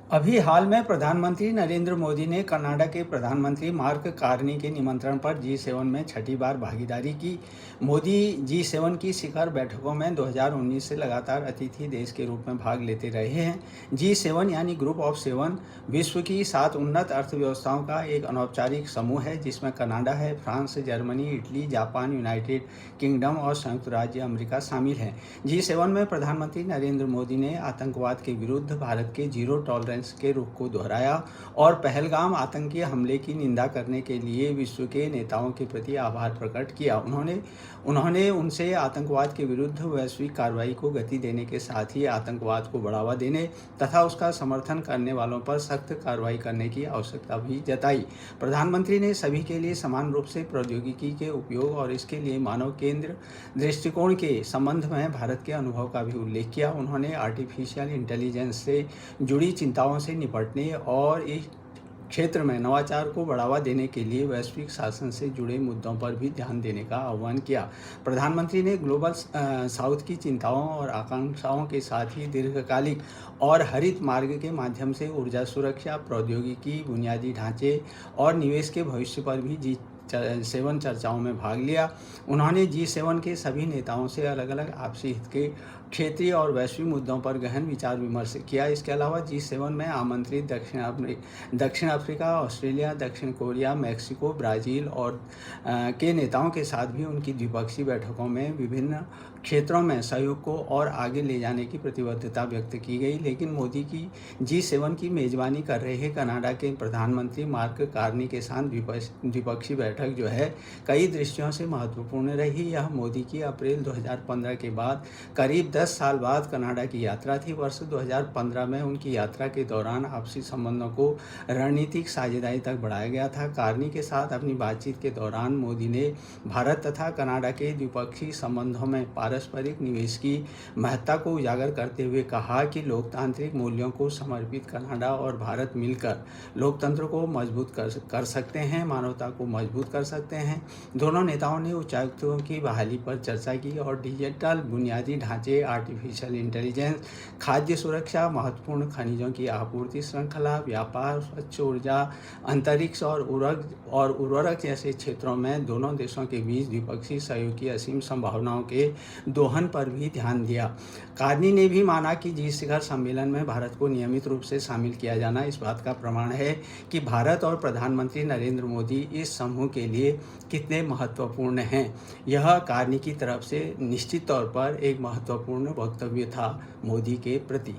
अभी हाल में प्रधानमंत्री नरेंद्र मोदी ने कनाडा के प्रधानमंत्री मार्क कार्नी के निमंत्रण पर G7 में छठी बार भागीदारी की। मोदी G7 की शिखर बैठकों में 2019 से लगातार अतिथि देश के रूप में भाग लेते रहे हैं। G7 यानी ग्रुप ऑफ सेवन विश्व की 7 उन्नत अर्थव्यवस्थाओं का एक अनौपचारिक समूह है, जिसमें कनाडा है, France, Germany, Italy, Japan, United kingdom और संयुक्त राज्य अमेरिका शामिल हैं। G7 में प्रधानमंत्री नरेंद्र मोदी ने आतंकवाद के विरुद्ध भारत के जीरो टॉलरेंस के रुख को दोहराया और पहलगाम आतंकी हमले की निंदा करने के लिए विश्व के नेताओं के प्रति आभार प्रकट किया। उन्होंने उनसे आतंकवाद के विरुद्ध वैश्विक कार्रवाई को गति देने के साथ ही आतंकवाद को बढ़ावा देने तथा उसका समर्थन करने वालों पर सख्त कार्रवाई करने की आवश्यकता भी जताई। प्रधानमंत्री ने सभी के लिए समान रूप से प्रौद्योगिकी के उपयोग और इसके लिए मानव केंद्र दृष्टिकोण के संबंध में भारत के अनुभव का भी उल्लेख किया। उन्होंने आर्टिफिशियल इंटेलिजेंस से जुड़ी चिंताओं से निपटने और इस क्षेत्र में नवाचार को बढ़ावा देने के लिए वैश्विक शासन से जुड़े मुद्दों पर भी ध्यान देने का आह्वान किया। प्रधानमंत्री ने ग्लोबल साउथ की चिंताओं और आकांक्षाओं के साथ ही दीर्घकालिक और हरित मार्ग के माध्यम से ऊर्जा सुरक्षा, प्रौद्योगिकी, बुनियादी ढांचे और निवेश के भविष्य पर भी G7 चर्चाओं में भाग लिया। उन्होंने G7 के सभी नेताओं से अलग अलग आपसी हित के क्षेत्रीय और वैश्विक मुद्दों पर गहन विचार विमर्श किया। इसके अलावा G7 में आमंत्रित दक्षिण अफ्रीका, ऑस्ट्रेलिया, दक्षिण कोरिया, मैक्सिको, ब्राज़ील और के नेताओं के साथ भी उनकी द्विपक्षीय बैठकों में विभिन्न क्षेत्रों में सहयोग को और आगे ले जाने की प्रतिबद्धता व्यक्त की गई। लेकिन मोदी की G7 की मेज़बानी कर रहे कनाडा के प्रधानमंत्री मार्क कार्नी के साथ द्विपक्षीय बैठक जो है कई दृष्टियों से महत्वपूर्ण रही। यह मोदी की अप्रैल 2015 के बाद करीब 10 साल बाद कनाडा की यात्रा थी। वर्ष 2015 में उनकी यात्रा के दौरान आपसी संबंधों को रणनीतिक साझेदारी तक बढ़ाया गया था। कार्नी के साथ अपनी बातचीत के दौरान मोदी ने भारत तथा कनाडा के द्विपक्षीय संबंधों में पारस्परिक निवेश की महत्ता को उजागर करते हुए कहा कि लोकतांत्रिक मूल्यों को समर्पित कनाडा और भारत मिलकर लोकतंत्र को मजबूत कर सकते हैं, मानवता को मजबूत कर सकते हैं। दोनों नेताओं ने उच्चायुक्तों की बहाली पर चर्चा की और डिजिटल बुनियादी ढांचे, आर्टिफिशियल इंटेलिजेंस, खाद्य सुरक्षा, महत्वपूर्ण खनिजों की आपूर्ति श्रृंखला, व्यापार, स्वच्छ ऊर्जा, अंतरिक्ष और उर्वरक जैसे क्षेत्रों में दोनों देशों के बीच द्विपक्षीय सहयोग की असीम संभावनाओं के दोहन पर भी ध्यान दिया। कार्नी ने भी माना कि जी शिखर सम्मेलन में भारत को नियमित रूप से शामिल किया जाना इस बात का प्रमाण है कि भारत और प्रधानमंत्री नरेंद्र मोदी इस समूह के लिए कितने महत्वपूर्ण हैं। यह कार्नी की तरफ से निश्चित तौर पर एक महत्वपूर्ण वक्तव्य था मोदी के प्रति।